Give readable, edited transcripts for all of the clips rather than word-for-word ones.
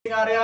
आर्या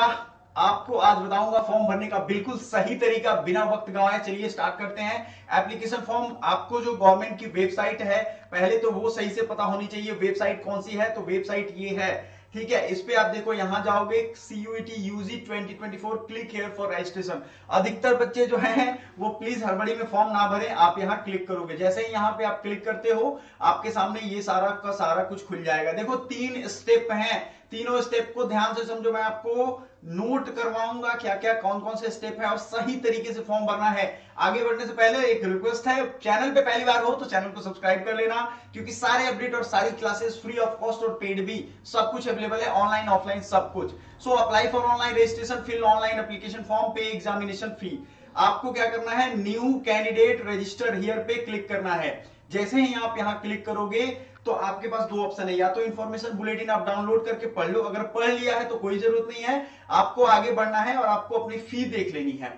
आपको आज बताऊंगा फॉर्म भरने का बिल्कुल सही तरीका बिना वक्त गंवाए। चलिए स्टार्ट करते हैं। एप्लीकेशन फॉर्म आपको जो गवर्नमेंट की वेबसाइट है पहले तो वो सही से पता होनी चाहिए। वेबसाइट कौन सी है? तो वेबसाइट ये है, ठीक है। इस पे आप देखो, यहां जाओगे CUET UG 2024 click here for registration. अधिकतर बच्चे जो हैं वो प्लीज हड़बड़ी में फॉर्म ना भरें। आप यहाँ क्लिक करोगे, जैसे ही यहाँ पे आप क्लिक करते हो आपके सामने ये सारा का सारा कुछ खुल जाएगा। देखो 3 स्टेप हैं, तीनों स्टेप को ध्यान से समझो। मैं आपको नोट करवाऊंगा क्या क्या कौन कौन से स्टेप है और सही तरीके से फॉर्म भरना है। आगे बढ़ने से पहले एक रिक्वेस्ट है, चैनल पे पहली बार हो तो चैनल को सब्सक्राइब कर लेना, क्योंकि सारे अपडेट और सारी क्लासेस फ्री ऑफ कॉस्ट और पेड भी सब कुछ अवेलेबल है, ऑनलाइन ऑफलाइन सब कुछ। So apply for online registration, fill online application form, pay examination fee. आपको क्या करना है? न्यू कैंडिडेट रजिस्टर हियर पे क्लिक करना है। जैसे ही आप यहां क्लिक करोगे तो आपके पास दो ऑप्शन है, या तो इन्फॉर्मेशन बुलेटिन आप डाउनलोड करके पढ़ लो, अगर पढ़ लिया है तो कोई जरूरत नहीं है, आपको आगे बढ़ना है और आपको अपनी फी देख लेनी है।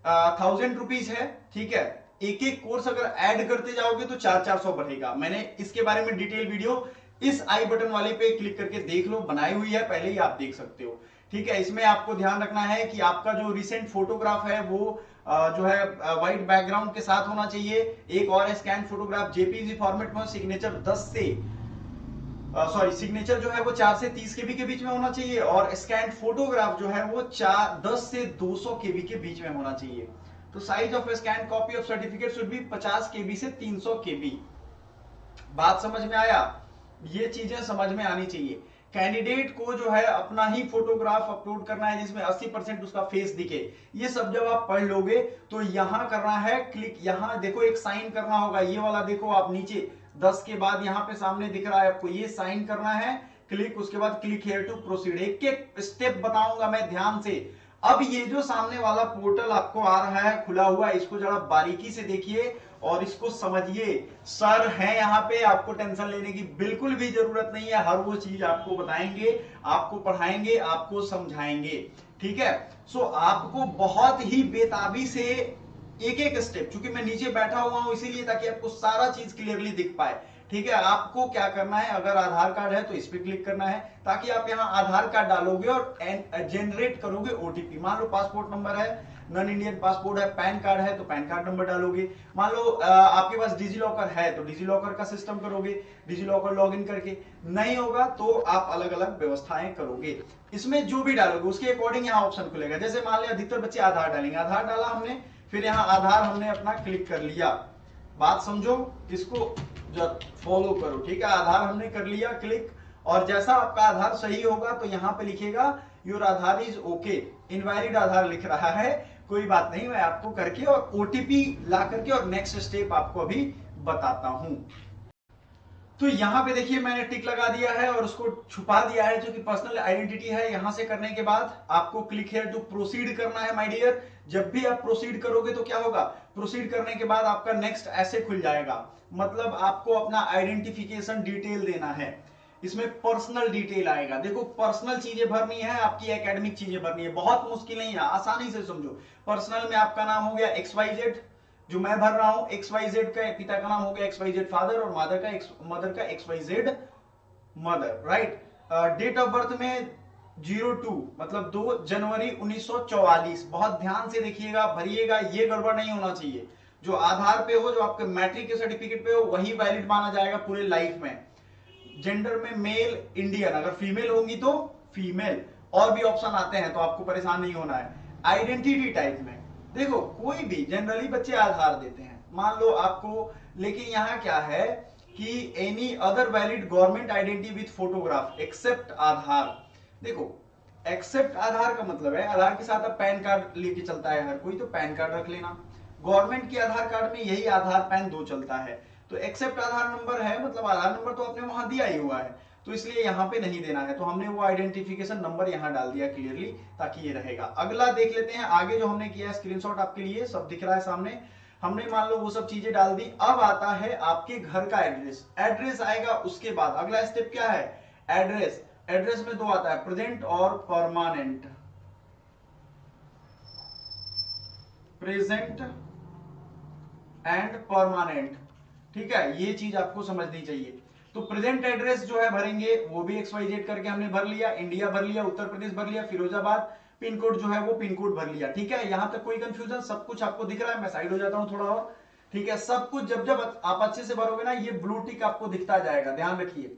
1000 रुपीज है, ठीक है। एक एक कोर्स अगर ऐड करते जाओगे तो 400 बढ़ेगा। मैंने इसके बारे में डिटेल वीडियो इस आई बटन वाले पे क्लिक करके देख लो, बनाई हुई है, पहले ही आप देख सकते हो, ठीक है। इसमें आपको ध्यान रखना है कि आपका जो रिसेंट फोटोग्राफ है वो जो है व्हाइट बैकग्राउंड के साथ होना चाहिए। एक और स्कैन फोटोग्राफ जेपीजी फॉर्मेट में, सिग्नेचर 10 से सिग्नेचर जो है वो 4 से 30 केबी के बीच में होना चाहिए, और स्कैन फोटोग्राफ जो है वो 10 से 200 केबी के बीच में होना चाहिए। तो size of scan copy of certificate should be 50 केबी से 300 केबी। बात समझ में आया? ये चीजें समझ में आनी चाहिए। कैंडिडेट को जो है अपना ही फोटोग्राफ अपलोड करना है जिसमें 80% उसका फेस दिखे। ये सब जब आप पढ़ लोगे तो यहां करना है क्लिक। यहां देखो एक साइन करना होगा, ये वाला देखो आप नीचे 10 के बाद यहां पे सामने दिख रहा है आपको, ये साइन करना है, क्लिक। उसके बाद क्लिक हियर टू प्रोसीड। एक एक स्टेप बताऊंगा मैं ध्यान से। अब ये जो सामने वाला पोर्टल आपको आ रहा है खुला हुआ, इसको जरा बारीकी से देखिए और इसको समझिए। सर है यहाँ पे, आपको टेंशन लेने की बिल्कुल भी जरूरत नहीं है। हर वो चीज आपको बताएंगे, आपको पढ़ाएंगे, आपको समझाएंगे, ठीक है। सो आपको बहुत ही बेताबी से एक एक स्टेप, चूंकि मैं नीचे बैठा हुआ हूं इसीलिए, ताकि आपको सारा चीज क्लियरली दिख पाए, ठीक है। आपको क्या करना है, अगर आधार कार्ड है तो इस पर क्लिक करना है, ताकि आप यहां आधार कार्ड डालोगे और जनरेट करोगे ओटीपी। मान लो पासपोर्ट नंबर है, नॉन इंडियन पासपोर्ट है, पैन कार्ड है तो पैन कार्ड नंबर डालोगे। मान लो आपके पास डिजी लॉकर है तो डिजी लॉकर का सिस्टम करोगे, डिजी लॉकर लॉग इन करके। नहीं होगा तो आप अलग अलग व्यवस्थाएं करोगे। इसमें जो भी डालोगे उसके अकॉर्डिंग यहाँ ऑप्शन खुलेगा। जैसे मान लिया अधिकतर बच्चे आधार डालेंगे, आधार डाला हमने, फिर यहाँ आधार हमने अपना क्लिक कर लिया। बात समझो, इसको फॉलो करो, ठीक है। आधार हमने कर लिया क्लिक, और जैसा आपका आधार सही होगा तो यहां पे लिखेगा your Aadhaar is okay. Invalid Aadhaar लिख रहा है, कोई बात नहीं, मैं आपको करके और ओटीपी ला करके और नेक्स्ट स्टेप आपको अभी बताता हूं। तो यहां पे देखिए मैंने टिक लगा दिया है और उसको छुपा दिया है जो कि पर्सनल आइडेंटिटी है। यहां से करने के बाद आपको क्लिक हियर टू प्रोसीड करना है माय डियर। जब भी आप प्रोसीड करोगे तो क्या होगा, प्रोसीड करने के बाद आपका नेक्स्ट ऐसे खुल जाएगा, मतलब आपको अपना आइडेंटिफिकेशन डिटेल देना है। इसमें पर्सनल डिटेल आएगा। देखो पर्सनल चीजें भरनी है, आपकी एकेडमिक चीजें भरनी है, बहुत मुश्किल नहीं है, आसानी से समझो। पर्सनल में आपका नाम हो गया XYZ, जो मैं भर रहा हूं XYZ का, पिता का नाम हो गया XYZ फादर, और मदर का XYZ mother, right. Date of birth में 02 मतलब 2 जनवरी 1944। बहुत ध्यान से देखिएगा, भरिएगा, ये गड़बड़ नहीं होना चाहिए। जो आधार पे हो, जो आपके मैट्रिक के सर्टिफिकेट पे हो, वही वैलिड माना जाएगा पूरे लाइफ में। जेंडर में मेल इंडियन, अगर फीमेल होंगी तो फीमेल। और भी ऑप्शन आते हैं तो आपको परेशान नहीं होना है। आइडेंटिटी टाइप में देखो, कोई भी जनरली बच्चे आधार देते हैं, मान लो आपको, लेकिन यहां क्या है कि any other valid government identity with photograph except Aadhaar. देखो एक्सेप्ट आधार का मतलब है आधार के साथ अब पैन कार्ड लेके चलता है हर कोई, तो पैन कार्ड रख लेना। गवर्नमेंट के आधार कार्ड में यही आधार पैन दो चलता है। तो एक्सेप्ट आधार नंबर है, मतलब आधार नंबर तो आपने वहां दिया ही हुआ है, तो इसलिए यहां पे नहीं देना है। तो हमने वो आइडेंटिफिकेशन नंबर यहां डाल दिया क्लियरली, ताकि ये रहेगा। अगला देख लेते हैं आगे जो हमने किया है, स्क्रीनशॉट आपके लिए सब दिख रहा है सामने। हमने मान लो वो सब चीजें डाल दी। अब आता है आपके घर का एड्रेस। एड्रेस आएगा उसके बाद अगला स्टेप क्या है, एड्रेस। एड्रेस में दो आता है, प्रेजेंट और परमानेंट। प्रेजेंट एंड परमानेंट, ठीक है, ये चीज आपको समझनी चाहिए। तो प्रेजेंट एड्रेस जो है भरेंगे वो भी XYZ करके हमने भर लिया, इंडिया भर लिया, उत्तर प्रदेश भर लिया, फिरोजाबाद, पिन कोड जो है वो पिन कोड भर लिया। ठीक है, यहां तक कोई कंफ्यूजन, सब कुछ आपको दिख रहा है? मैं साइड हो जाता हूं थोड़ा और। ठीक है, सब कुछ जब जब आप अच्छे से भरोगे ना, ये ब्लू टिक आपको दिखता जाएगा, ध्यान रखिए।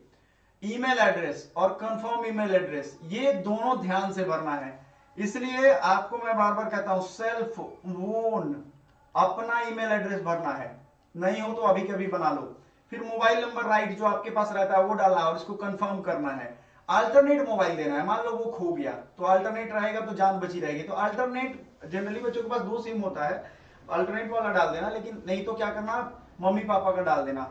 ईमेल एड्रेस और कंफर्म ईमेल एड्रेस, ये दोनों ध्यान से भरना है। इसलिए आपको मैं बार बार कहता हूं, सेल्फ ओन अपना ईमेल एड्रेस भरना है, नहीं हो तो अभी कभी बना लो। फिर मोबाइल नंबर राइट जो आपके पास रहता है वो डालना है और इसको कंफर्म करना है। अल्टरनेट मोबाइल देना है, मान लो वो खो गया तो अल्टरनेट रहेगा तो जान बची रहेगी। तो अल्टरनेट जनरली बच्चों के पास 2 सिम होता है, अल्टरनेट वाला डाल देना, लेकिन नहीं तो क्या करना, मम्मी पापा का डाल देना।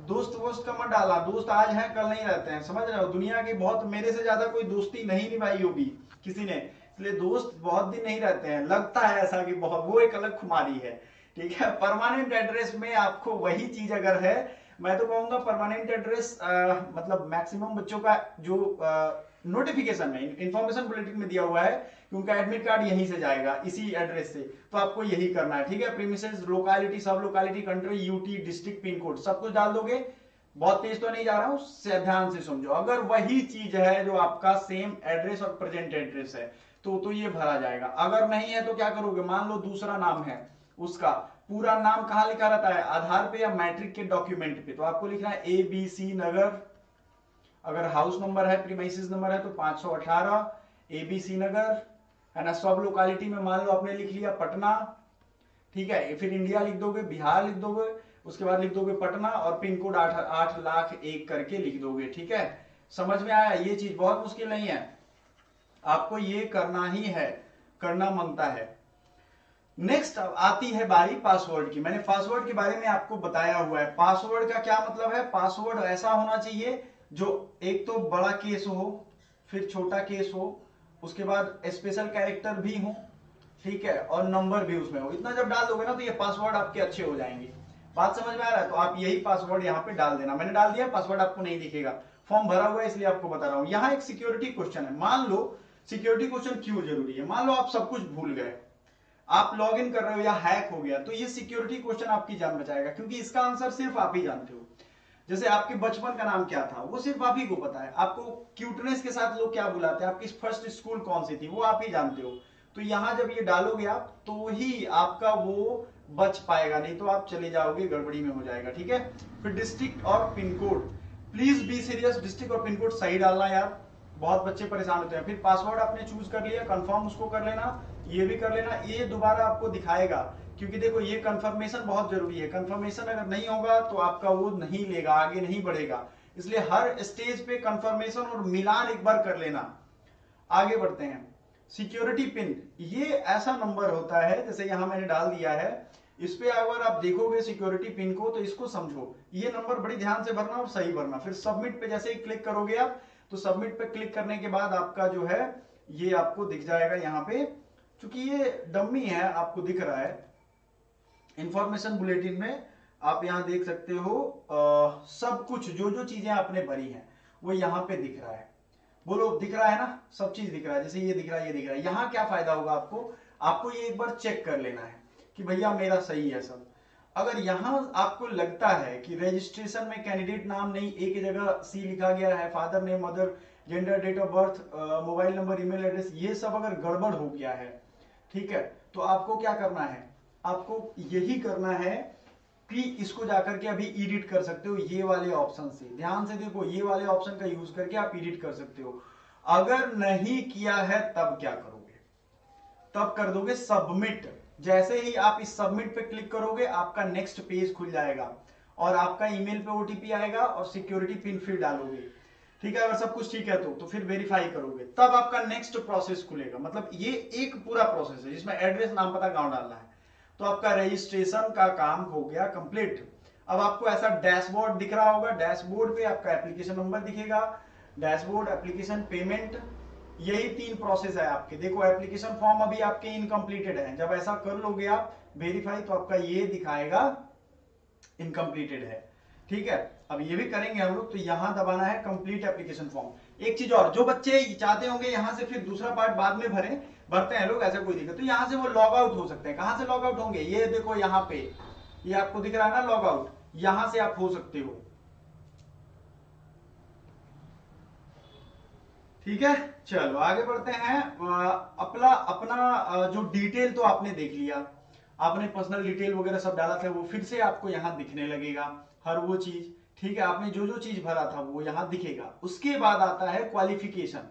दोस्त वोस्त का मत डालना, दोस्त आज हैं कल नहीं रहते हैं, समझ रहे हो? दुनिया की बहुत, मेरे से ज्यादा कोई दोस्ती नहीं निभाई होगी किसी ने, इसलिए दोस्त बहुत दिन नहीं रहते हैं, लगता है ऐसा कि बहुत, वो एक अलग खुमारी है। ठीक है, परमानेंट एड्रेस में आपको वही चीज अगर है, मैं तो कहूंगा परमानेंट एड्रेस मतलब मैक्सिमम बच्चों का जो नोटिफिकेशन में, इंफॉर्मेशन बुलेटिन में दिया हुआ है कि उनका एडमिट कार्ड यहीं से जाएगा, इसी एड्रेस से, तो आपको यही करना है। ठीक है, प्रीमिसेस, लोकेलिटी, सब locality, country, UT, district, pin code, सब कुछ डाल दोगे। बहुत तेज तो नहीं जा रहा हूं, ध्यान से समझो। अगर वही चीज है जो आपका सेम एड्रेस और प्रेजेंट एड्रेस है तो ये भरा जाएगा। अगर नहीं है तो क्या करोगे, मान लो दूसरा नाम है, उसका पूरा नाम कहां लिखा रहता है, आधार पे या मैट्रिक के डॉक्यूमेंट पे, तो आपको लिखना है ABC नगर। अगर हाउस नंबर है, प्रीमाइसिस नंबर है तो 518 ABC नगर, है ना। सब लोकेलिटी में मान लो आपने लिख लिया पटना। ठीक है, फिर इंडिया लिख दोगे, बिहार लिख दोगे, उसके बाद लिख दोगे पटना और पिन कोड 8,00,001 करके लिख दोगे। ठीक है, समझ में आया? ये चीज बहुत मुश्किल नहीं है, आपको ये करना ही है, करना मांगता है। नेक्स्ट आती है बारी पासवर्ड की। मैंने पासवर्ड के बारे में आपको बताया हुआ है। पासवर्ड का क्या मतलब है, पासवर्ड ऐसा होना चाहिए जो एक तो बड़ा केस हो, फिर छोटा केस हो, उसके बाद स्पेशल कैरेक्टर भी हो, ठीक है, और नंबर भी उसमें हो। इतना जब डाल दोगे ना तो ये पासवर्ड आपके अच्छे हो जाएंगे। बात समझ में आ रहा है? तो आप यही पासवर्ड यहाँ पे डाल देना। मैंने डाल दिया, पासवर्ड आपको नहीं दिखेगा, फॉर्म भरा हुआ है इसलिए आपको बता रहा हूं। यहाँ एक सिक्योरिटी क्वेश्चन है, मान लो सिक्योरिटी क्वेश्चन क्यों जरूरी है, मान लो आप सब कुछ भूल गए, आप लॉग इन कर रहे हो या हैक हो गया, तो ये सिक्योरिटी क्वेश्चन आपकी जान बचाएगा, क्योंकि इसका आंसर सिर्फ आप ही जानते हो। जैसे आपके बचपन का नाम क्या था वो सिर्फ आप ही को पता है, आपको क्यूटनेस के साथ लोग क्या बुलाते हैं, आपकी फर्स्ट स्कूल कौन सी थी वो आप ही जानते हो। तो यहां जब ये डालोगे आप तो ही आपका वो बच पाएगा, नहीं तो आप चले जाओगे, गड़बड़ी में हो जाएगा। ठीक है, फिर डिस्ट्रिक्ट और pin code, please be serious, district और पिन कोड सही डालना यार, बहुत बच्चे परेशान होते हैं। फिर पासवर्ड आपने चूज कर लिया, कंफर्म उसको कर लेना, ये भी कर लेना, ये दोबारा आपको दिखाएगा, क्योंकि देखो ये कंफर्मेशन बहुत जरूरी है। कंफर्मेशन अगर नहीं होगा तो आपका वो नहीं लेगा, आगे नहीं बढ़ेगा, इसलिए हर स्टेज पे कंफर्मेशन और मिलान एक बार कर लेना। आगे बढ़ते हैं, सिक्योरिटी पिन, ये ऐसा नंबर होता है, जैसे यहां मैंने डाल दिया है, इस पे अगर आप देखोगे सिक्योरिटी पिन को तो इसको समझो, ये नंबर बड़ी ध्यान से भरना और सही भरना। फिर सबमिट पे जैसे ही क्लिक करोगे आप, तो सबमिट पे क्लिक करने के बाद आपका जो है ये आपको दिख जाएगा यहाँ पे, क्योंकि ये डम्मी है आपको दिख रहा है। इंफॉर्मेशन बुलेटिन में आप यहाँ देख सकते हो सब कुछ जो जो चीजें आपने भरी हैं वो यहाँ पे दिख रहा है। बोलो दिख रहा है ना, सब चीज दिख रहा है, जैसे ये दिख रहा है, ये दिख रहा है। यहाँ क्या फायदा होगा आपको, आपको ये एक बार चेक कर लेना है कि भैया मेरा सही है सब। अगर यहां आपको लगता है कि रजिस्ट्रेशन में कैंडिडेट नाम नहीं, एक जगह सी लिखा गया है, father name, mother, gender, date of birth, mobile number, email address, ये सब अगर गड़बड़ हो गया है, ठीक है, तो आपको क्या करना है, आपको यही करना है कि इसको जाकर के अभी एडिट कर सकते हो ये वाले ऑप्शन से। ध्यान से देखो, ये वाले ऑप्शन का यूज करके आप एडिट कर सकते हो। अगर नहीं किया है तब क्या करोगे, तब कर दोगे सबमिट। जैसे ही आप इस सबमिट पे क्लिक करोगे आपका नेक्स्ट पेज खुल जाएगा और आपका ईमेल पे ओटीपी आएगा और सिक्योरिटी पिन फिर डालोगे। ठीक है, अगर सब कुछ ठीक है तो फिर वेरीफाई करोगे, तब आपका नेक्स्ट प्रोसेस खुलेगा। मतलब ये एक पूरा प्रोसेस है जिसमें एड्रेस, नाम, पता, गांव डालना है। तो आपका रजिस्ट्रेशन का काम हो गया कंप्लीट। अब आपको ऐसा डैशबोर्ड दिख रहा होगा, डैशबोर्ड पे आपका एप्लीकेशन नंबर दिखेगा, डैशबोर्ड, एप्लीकेशन, पेमेंट, यही 3 प्रोसेस है आपके। देखो एप्लीकेशन फॉर्म अभी आपके इनकम्प्लीटेड है, जब ऐसा कर लोगे आप वेरीफाई तो आपका ये दिखाएगा इनकम्प्लीटेड है। ठीक है, अब ये भी करेंगे हम लोग, तो यहां दबाना है कंप्लीट एप्लीकेशन फॉर्म। एक चीज और, जो बच्चे चाहते होंगे यहां से फिर दूसरा पार्ट बाद में भरते हैं लोग, ऐसा कोई दिक्कत, तो यहां से वो लॉग आउट हो सकते हैं। कहां से लॉग आउट होंगे, ये देखो यहाँ पे, ये आपको दिख रहा है ना लॉग आउट, यहां से आप हो सकते हो। ठीक है, चलो आगे बढ़ते हैं। अपना अपना जो डिटेल तो आपने देख लिया, आपने पर्सनल डिटेल वगैरह सब डाला था, वो फिर से आपको यहाँ दिखने लगेगा हर वो चीज। ठीक है, आपने जो जो चीज भरा था वो यहाँ दिखेगा। उसके बाद आता है क्वालिफिकेशन,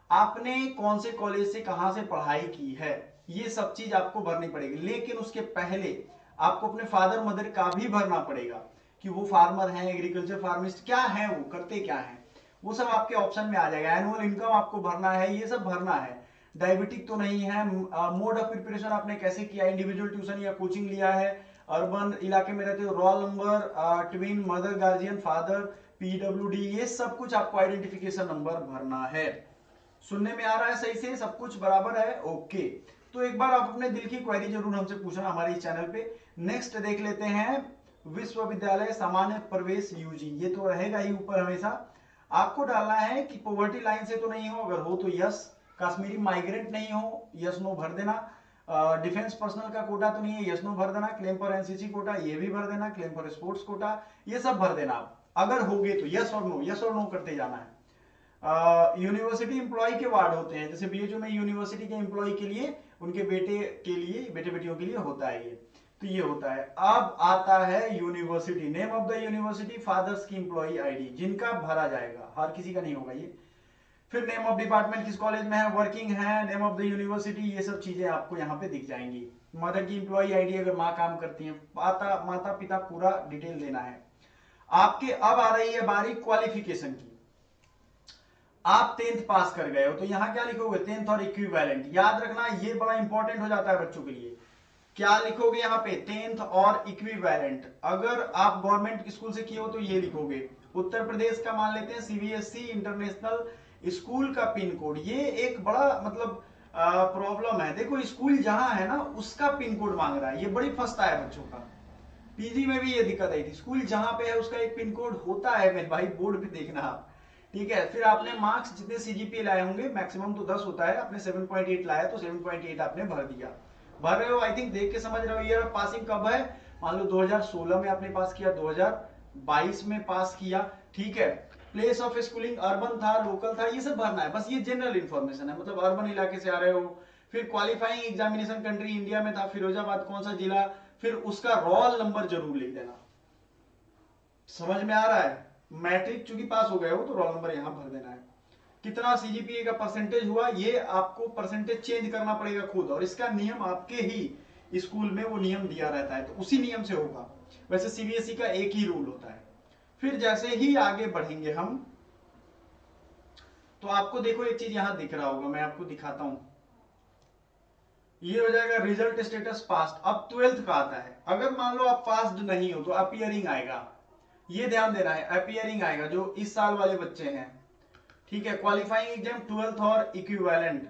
आपने कौन से कॉलेज से कहां से पढ़ाई की है, ये सब चीज आपको भरनी पड़ेगी। लेकिन उसके पहले आपको अपने फादर मदर का भी भरना पड़ेगा कि वो फार्मर हैं, एग्रीकल्चर फार्मिस्ट क्या है, वो करते क्या है, वो सब आपके ऑप्शन में आ जाएगा। एनुअल इनकम आपको भरना है, ये सब भरना है। डायबिटिक तो नहीं है। मोड ऑफ प्रिपरेशन आपने कैसे किया, इंडिविजुअल ट्यूशन या कोचिंग लिया है, अर्बन इलाके में रहते हो, roll number, twin, mother, guardian, father, PWD, ये सब कुछ आपको आइडेंटिफिकेशन नंबर भरना है। सुनने में आ रहा है सही से, सब कुछ बराबर है? ओके। तो एक बार आप अपने दिल की क्वेरी जरूर हमसे पूछना हमारे इस चैनल पे। नेक्स्ट देख लेते हैं विश्वविद्यालय सामान्य प्रवेश यूजी, ये तो रहेगा ही ऊपर हमेशा। आपको डालना है कि पॉवर्टी लाइन से तो नहीं हो, अगर हो तो यस, कश्मीरी माइग्रेंट नहीं हो, यस नो भर देना। डिफेंस पर्सनल का कोटा तो नहीं है, यस नो भर देना। क्लेम फॉर एनसीसी कोटा, ये भी भर देना। क्लेम फॉर स्पोर्ट्स कोटा, ये सब भर देना आप। अगर होगे तो यस और नो, यस और नो करते जाना है। यूनिवर्सिटी एम्प्लॉय के वार्ड होते हैं, जैसे बीएचयू में यूनिवर्सिटी के एम्प्लॉय के लिए, उनके बेटे के लिए, बेटे बेटियों के लिए होता है ये, तो ये होता है। अब आता है university, name of the university, father's की एम्प्लॉय आईडी, जिनका भरा जाएगा, हर किसी का नहीं होगा ये। फिर नेम ऑफ डिपार्टमेंट, किस कॉलेज में है, वर्किंग है, नेम ऑफ द यूनिवर्सिटी, ये सब चीजें आपको यहाँ पे दिख जाएंगी। मदर की एम्प्लॉय आईडी अगर माँ काम करती है, माता पिता पूरा डिटेल देना है आपके। अब आ रही है बारी क्वालिफिकेशन की। आप 10th पास कर गए हो तो यहां क्या लिखोगे, 10th और इक्विवेलेंट। याद रखना ये बड़ा इंपॉर्टेंट हो जाता है बच्चों के लिए। क्या लिखोगे यहाँ पे, 10th और इक्विवेलेंट। अगर आप गवर्नमेंट स्कूल से किए हो तो ये लिखोगे। उत्तर प्रदेश का मान लेते हैं सीबीएसई इंटरनेशनल स्कूल का पिन कोड, ये एक बड़ा मतलब प्रॉब्लम है। देखो स्कूल जहां है ना उसका पिन कोड मांग रहा है, ये बड़ी फंसता है बच्चों का। पीजी में भी ये दिक्कत आई थी, स्कूल जहां पे है उसका एक पिन कोड होता है मेरे भाई, बोर्ड पे देखना आप। ठीक है, फिर आपने मार्क्स जितने सीजीपीए लाए होंगे, मैक्सिमम तो 10 होता है, आपने 7.8 लाया तो 7.8 आपने भर दिया। भर रहे हो, आई थिंक देख के समझ रहे हो। ईयर ऑफ पासिंग कब है, मान लो 2016 में आपने पास किया, 2022 में पास किया। ठीक है, प्लेस ऑफ स्कूलिंग अर्बन था, लोकल था, ये सब भरना है। बस ये जनरल इंफॉर्मेशन है, मतलब अर्बन इलाके से आ रहे हो। फिर क्वालिफाइंग एग्जामिनेशन कंट्री इंडिया में था, फिरोजाबाद कौन सा जिला, फिर उसका रोल नंबर जरूर लिख देना। समझ में आ रहा है? मैट्रिक चूंकि पास हो गए हो तो रोल नंबर यहां भर देना है। कितना सीजीपीए का परसेंटेज हुआ, ये आपको परसेंटेज चेंज करना पड़ेगा खुद, और इसका नियम आपके ही स्कूल में वो नियम दिया रहता है, तो उसी नियम से होगा। वैसे सीबीएसई का एक ही रूल होता है। फिर जैसे ही आगे बढ़ेंगे हम, तो आपको देखो एक चीज यहां दिख रहा होगा, मैं आपको दिखाता हूं। ये हो जाएगा रिजल्ट स्टेटस पास्ट। अब 12th का आता है, अगर मान लो आप पास्ड नहीं हो तो अपीयरिंग आएगा, ये ध्यान देना है, अपीयरिंग आएगा जो इस साल वाले बच्चे हैं। ठीक है, क्वालिफाइंग एग्जाम 12th और equivalent.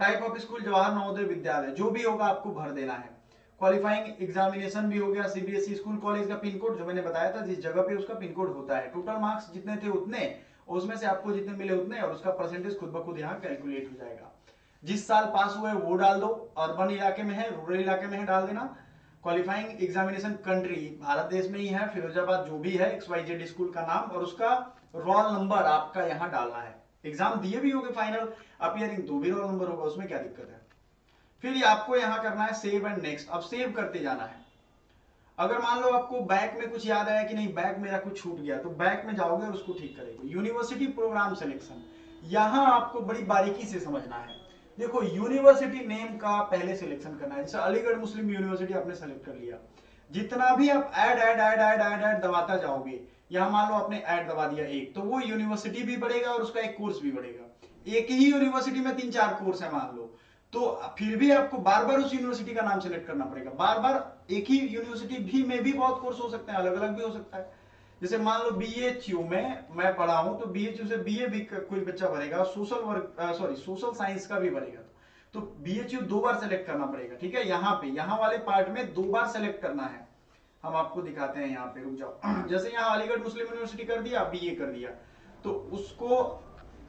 Type of school Jawahar Navodaya Vidyalaya, जो भी होगा आपको भर देना है। क्वालिफाइंग एग्जामिनेशन भी हो गया, सीबीएसई स्कूल कॉलेज का पिन कोड जो मैंने बताया था, जिस जगह पे उसका पिन कोड होता है। टोटल मार्क्स जितने थे उतने, उसमें से आपको जितने मिले उतने, और उसका परसेंटेज खुद ब खुद यहाँ कैलकुलेट हो जाएगा। जिस साल पास हुए वो डाल दो, अर्बन इलाके में है, रूरल इलाके में है, डाल देना। क्वालिफाइंग एग्जामिनेशन कंट्री भारत देश में ही है, फिरोजाबाद जो भी है, XYZ स्कूल का नाम, और उसका रोल नंबर आपका यहां डालना है। एग्जाम दिए भी होंगे फाइनल, अपीयरिंग तो भी रोल नंबर होगा, उसमें क्या दिक्कत है। फिर आपको यहां करना है सेव एंड नेक्स्ट। अब सेव करते जाना है। अगर मान लो आपको बैक में कुछ याद आया कि नहीं बैक मेरा कुछ छूट गया, तो बैक में जाओगे और उसको ठीक करेंगे। यूनिवर्सिटी प्रोग्राम सिलेक्शन, यहां आपको बड़ी बारीकी से समझना है। देखो यूनिवर्सिटी नेम का पहले सिलेक्शन करना है। जैसे अलीगढ़ मुस्लिम यूनिवर्सिटी आपने सेलेक्ट कर लिया, जितना भी आप add add add add add add दबाता जाओगे, यहां मान लो आपने ऐड दबा दिया एक, तो वो यूनिवर्सिटी भी बढ़ेगा और उसका एक कोर्स भी बढ़ेगा। एक ही यूनिवर्सिटी में 3-4 कोर्स है मान लो, तो फिर भी आपको बार बार उस यूनिवर्सिटी का नाम सेलेक्ट करना पड़ेगा। बार बार एक ही यूनिवर्सिटी भी में भी बहुत कोर्स हो सकते हैं, अलग अलग भी हो सकता है। जैसे मान लो बीएचयू में मैं पढ़ा हूं, तो बीएचयू से बीए भी कोई बच्चा भरेगा, सोशल वर्क सोशल साइंस का भी भरेगा, तो बीएचयू 2 बार सेलेक्ट करना पड़ेगा। ठीक है, यहाँ पे यहाँ वाले पार्ट में 2 बार सेलेक्ट करना है। हम आपको दिखाते हैं, यहाँ पे रुक जाओ। जैसे यहाँ अलीगढ़ मुस्लिम यूनिवर्सिटी कर दिया, बीए कर दिया, तो उसको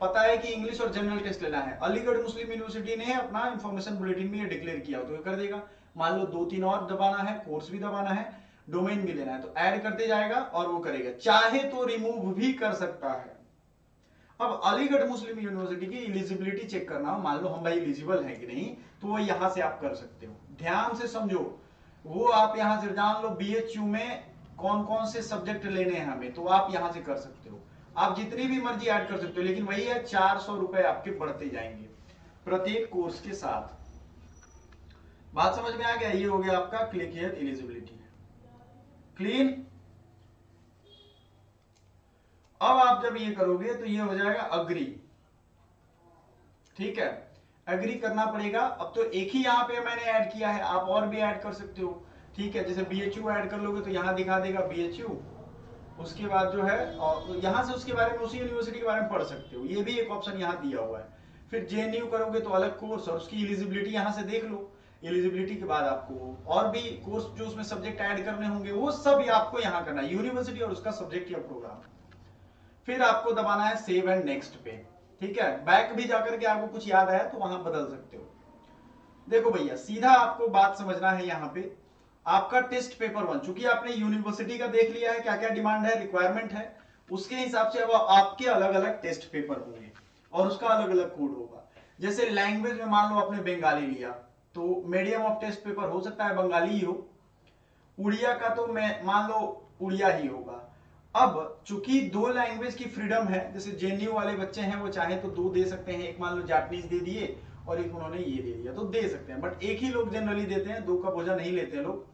पता है कि इंग्लिश और जनरल टेस्ट लेना है। अलीगढ़ मुस्लिम यूनिवर्सिटी ने अपना इंफॉर्मेशन बुलेटिन में ये डिक्लेयर किया, तो ये कर देगा। मान लो 2-3 और दबाना है, कोर्स भी दबाना है, डोमेन भी लेना है, तो ऐड करते जाएगा और वो करेगा। चाहे तो रिमूव भी कर सकता है। अब अलीगढ़ मुस्लिम यूनिवर्सिटी की एलिजिबिलिटी चेक करना हो, मान लो हम भाई एलिजिबल है कि नहीं, तो वो यहां से आप कर सकते हो। ध्यान से समझो, वो आप यहां से जान लो बीएचयू में कौन कौन से सब्जेक्ट लेने हैं हमें, तो आप यहां से कर सकते हो। आप जितनी भी मर्जी ऐड कर सकते हो, लेकिन वही है 400 रुपए आपके बढ़ते जाएंगे प्रत्येक कोर्स के साथ। बात समझ में आ गया? ये हो गया आपका क्लिक हियर एलिजिबिलिटी। क्लीन। अब आप जब ये करोगे तो ये हो जाएगा अग्री। ठीक है, अग्री करना पड़ेगा। अब तो एक ही यहां पे मैंने ऐड किया है, आप और भी ऐड कर सकते हो। ठीक है, जैसे बीएचयू ऐड कर लोगे तो यहां दिखा देगा बीएचयू, उसके बाद जो है और यहां से उसके बारे में, उसी यूनिवर्सिटी के बारे में पढ़ सकते हो। ये भी एक ऑप्शन यहां दिया हुआ है। फिर जेएनयू करोगे तो अलग कोर्स, और उसकी एलिजिबिलिटी यहां से देख लो। एलिजिबिलिटी के बाद आपको और भी कोर्स जो उसमें सब्जेक्ट ऐड करने होंगे वो सब आपको यहां करना है, यूनिवर्सिटी और उसका सब्जेक्ट या प्रोग्राम। फिर आपको दबाना है सेव एंड नेक्स्ट पे। ठीक है, बैक भी जाकर के आपको कुछ याद आया तो वहां बदल सकते हो। देखो भैया, सीधा आपको बात समझना है यहाँ पे। आपका टेस्ट पेपर 1, चूंकि आपने यूनिवर्सिटी का देख लिया है क्या क्या डिमांड है, रिक्वायरमेंट है, उसके हिसाब से अब आपके अलग अलग टेस्ट पेपर होंगे और उसका अलग अलग कोड होगा। जैसे लैंग्वेज में मान लो आपने बंगाली लिया तो मीडियम ऑफ टेस्ट पेपर हो सकता है बंगाली ही हो। उड़िया का तो मैं मान लो उड़िया ही होगा। अब चूंकि दो लैंग्वेज की फ्रीडम है, जैसे जेएनयू वाले बच्चे हैं वो चाहे तो दो दे सकते हैं, एक मान लो जापानीज दे दिए और एक उन्होंने ये दे दिया, तो दे सकते हैं, बट एक ही लोग जनरली देते हैं, दो का बोझा नहीं लेते हैं लोग।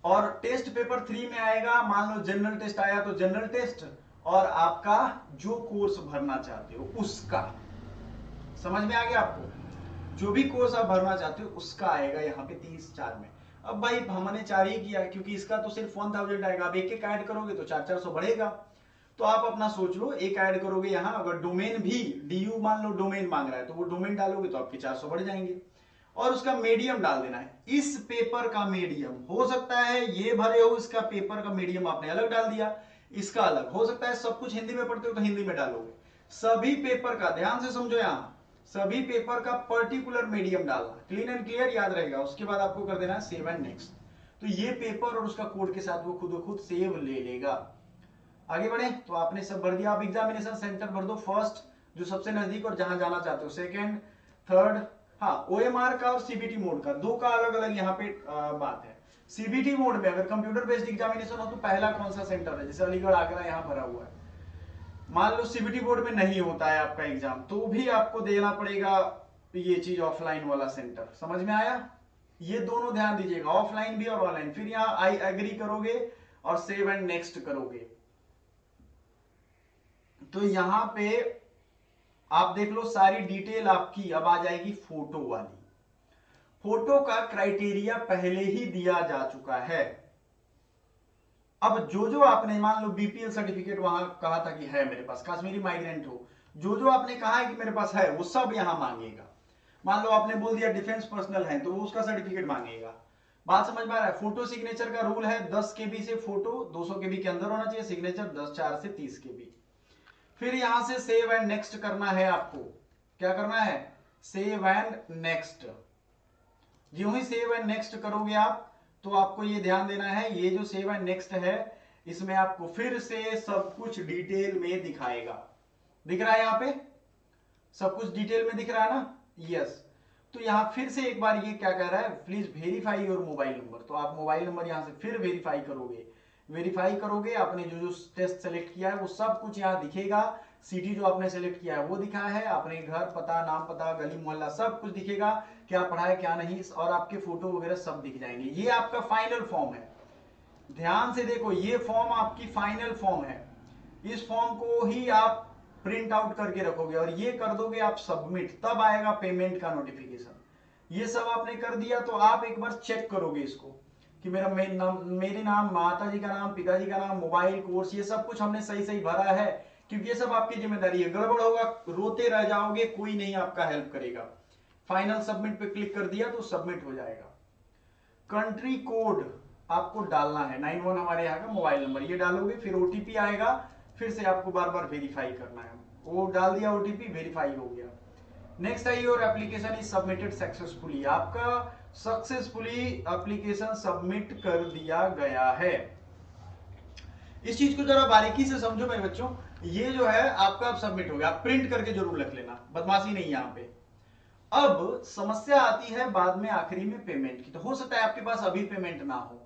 और टेस्ट पेपर 3 में आएगा, मान लो जनरल टेस्ट आया तो जनरल टेस्ट, और आपका जो कोर्स भरना चाहते हो उसका, समझ में आ गया आपको? जो भी कोर्स आप भरना चाहते हो उसका आएगा यहाँ पे 30/4 में। अब भाई हमने 4 ही किया है क्योंकि इसका तो सिर्फ 1000 आएगा, अब एक एक ऐड करोगे तो 400 बढ़ेगा। तो आप अपना सोच लो, एक ऐड करोगे यहाँ, अगर डोमेन भी डीयू मान लो डोमेन मांग रहा है तो वो डोमेन डालोगे तो आपके 400 बढ़ जाएंगे। और उसका मीडियम डाल देना है, इस पेपर का मीडियम हो सकता है ये भरे हो, इसका पेपर का मीडियम आपने अलग डाल दिया, इसका अलग हो सकता है। सब कुछ हिंदी में पढ़ते हो तो हिंदी में डालोगे। सभी पेपर का ध्यान से समझो, यहां सभी पेपर का पर्टिकुलर मीडियम डालना, क्लीन एंड क्लियर याद रहेगा। उसके बाद आपको कर देना है सेव एंड नेक्स्ट। तो ये पेपर और उसका कोड के साथ वो खुद सेव ले लेगा। आगे बढ़े तो आपने सब भर दिया। आप एग्जामिनेशन सेंटर भर दो, फर्स्ट जो सबसे नजदीक और जहां जाना चाहते हो, सेकंड, थर्ड। हाँ, ओएमआर का और सीबीटी मोड का दो का अलग अलग यहाँ पे बात है। सीबीटी मोड में अगर कंप्यूटर बेस्ड एग्जामिनेशन हो तो पहला कौन सा सेंटर है, जैसे अलीगढ़ आगरा यहाँ भरा हुआ है। मान लो सीबीटी बोर्ड में नहीं होता है आपका एग्जाम, तो भी आपको देना पड़ेगा ये चीज, ऑफलाइन वाला सेंटर। समझ में आया? ये दोनों ध्यान दीजिएगा, ऑफलाइन भी और ऑनलाइन। फिर यहाँ आई एग्री करोगे और सेव एंड नेक्स्ट करोगे। तो यहां पे आप देख लो सारी डिटेल आपकी अब आ जाएगी फोटो वाली। फोटो का क्राइटेरिया पहले ही दिया जा चुका है। अब जो आपने मान लो बीपीएल सर्टिफिकेट वहां कहा था कि है मेरे पास, कश्मीरी माइग्रेंट हो, जो आपने कहा है कि मेरे पास है वो सब यहां मांगेगा। मान लो आपने बोल दिया डिफेंस पर्सनल है तो वो उसका सर्टिफिकेट मांगेगा। बात समझ में आ रहा है? फोटो सिग्नेचर का रूल है 10 केबी से फोटो 200 केबी के अंदर होना चाहिए, सिग्नेचर 10/4 से 30 केबी। फिर यहां से सेव एंड नेक्स्ट करना है आपको। क्या करना है? Save and next. जो ही सेव एंड नेक्स्ट करोगे आप तो आपको ये ध्यान देना है, ये जो सेव एंड नेक्स्ट है इसमें आपको फिर से सब कुछ डिटेल में दिखाएगा। दिख रहा है यहाँ पे सब कुछ डिटेल में दिख रहा है ना? यस। तो यहां फिर से एक बार ये क्या कह रहा है, please verify your mobile number. तो आप मोबाइल नंबर यहां से फिर वेरीफाई करोगे। आपने जो टेस्ट सेलेक्ट किया है वो सब कुछ यहाँ दिखेगा। सिटी जो आपने सेलेक्ट किया है वो दिखा है, अपने घर पता, नाम पता, गली मोहल्ला सब कुछ दिखेगा, क्या पढ़ा है क्या नहीं, और आपके फोटो वगैरह सब दिख जाएंगे। ये आपका फाइनल फॉर्म है। ध्यान से देखो, ये फॉर्म आपकी फाइनल फॉर्म है। इस फॉर्म को ही आप प्रिंट आउट करके रखोगे और ये कर दोगे आप सबमिट, तब आएगा पेमेंट का नोटिफिकेशन। ये सब आपने कर दिया तो आप एक बार चेक करोगे इसको कि मेरे नाम, माता जी का नाम, पिताजी का नाम, मोबाइल, कोर्स, ये सब कुछ हमने सही भरा है, क्योंकि ये सब आपकी जिम्मेदारी है। गड़बड़ होगा रोते रह जाओगे, कोई नहीं आपका हेल्प करेगा। फाइनल सबमिट पे क्लिक कर दिया तो सबमिट हो जाएगा। कंट्री कोड आपको डालना है, 91 हमारे यहाँ का मोबाइल नंबर, ये डालोगे, फिर ओटीपी आएगा, फिर से आपको बार बार वेरीफाई करना है। वो डाल दिया ओटीपी, वेरीफाई हो गया। नेक्स्ट है your application is submitted successfully. आपका सक्सेसफुली एप्लीकेशन सबमिट कर दिया गया है। इस चीज को जरा बारीकी से समझो मेरे बच्चों। ये जो है आपका अब सबमिट हो गया, आप प्रिंट करके जरूर रख लेना, बदमाशी नहीं यहाँ पे। अब समस्या आती है बाद में आखिरी में पेमेंट की। तो हो सकता है आपके पास अभी पेमेंट ना हो,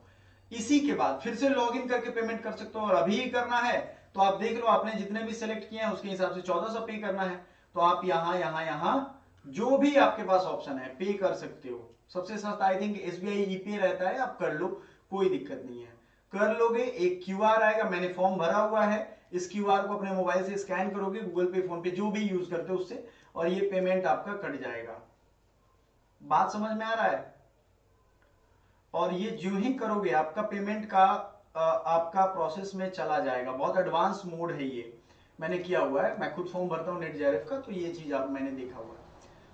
इसी के बाद फिर से लॉगिन करके पेमेंट कर सकते हो। और अभी ही करना है तो आप देख लो, आपने जितने भी सिलेक्ट किए हैं उसके हिसाब से 1400 पे करना है, तो आप यहां यहां यहां जो भी आपके पास ऑप्शन है पे कर सकते हो। सबसे सस्ता आई थिंक एसबीआई ईपे रहता है, आप कर लो, कोई दिक्कत नहीं है, कर लोगे। एक क्यूआर आएगा, मैंने फॉर्म भरा हुआ है, इस क्यूआर को अपने मोबाइल से स्कैन करोगे, गूगल पे फोन पे जो भी यूज करते हो उससे, और ये पेमेंट आपका कट जाएगा। बात समझ में आ रहा है? और ये जो ही करोगे आपका पेमेंट का आपका प्रोसेस में चला जाएगा। बहुत एडवांस मोड है ये, मैंने किया हुआ है, मैं खुद फॉर्म भरता हूँ नेट जेआरएफ का, तो ये चीज आप मैंने देखा हुआ है।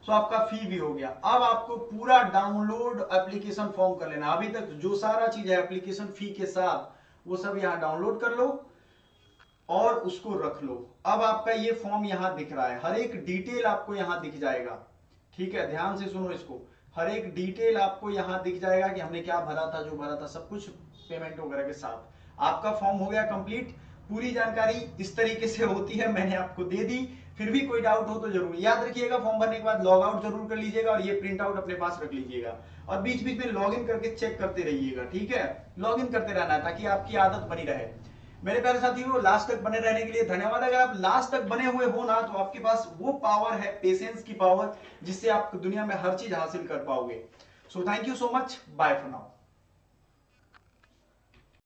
सो आपका फी भी हो गया। अब आपको पूरा डाउनलोड एप्लीकेशन फॉर्म कर लेना। अभी तक जो सारा चीज है एप्लीकेशन फी के साथ वो सब यहाँ डाउनलोड कर लो और उसको रख लो। अब आपका ये फॉर्म यहाँ दिख रहा है, हर एक डिटेल आपको यहाँ दिख जाएगा। ठीक है, ध्यान से सुनो इसको, हर एक डिटेल आपको यहाँ दिख जाएगा कि हमने क्या भरा था, जो भरा था सब कुछ पेमेंट वगैरह के साथ। आपका फॉर्म हो गया कंप्लीट। पूरी जानकारी इस तरीके से होती है, मैंने आपको दे दी। फिर भी कोई डाउट हो तो जरूर याद रखिएगा, फॉर्म भरने के बाद लॉग आउट जरूर कर लीजिएगा और ये प्रिंट आउट अपने पास रख लीजिएगा, और बीच बीच में लॉग इन करके चेक करते रहिएगा। ठीक है, लॉग इन करते रहना है ताकि आपकी आदत बनी रहे। मेरे प्यारे साथियों, लास्ट तक बने रहने के लिए धन्यवाद। अगर आप लास्ट तक बने हुए हो ना, तो आपके पास वो पावर है, पेशेंस की पावर, जिससे आप दुनिया में हर चीज हासिल कर पाओगे। So thank you so much, bye for now.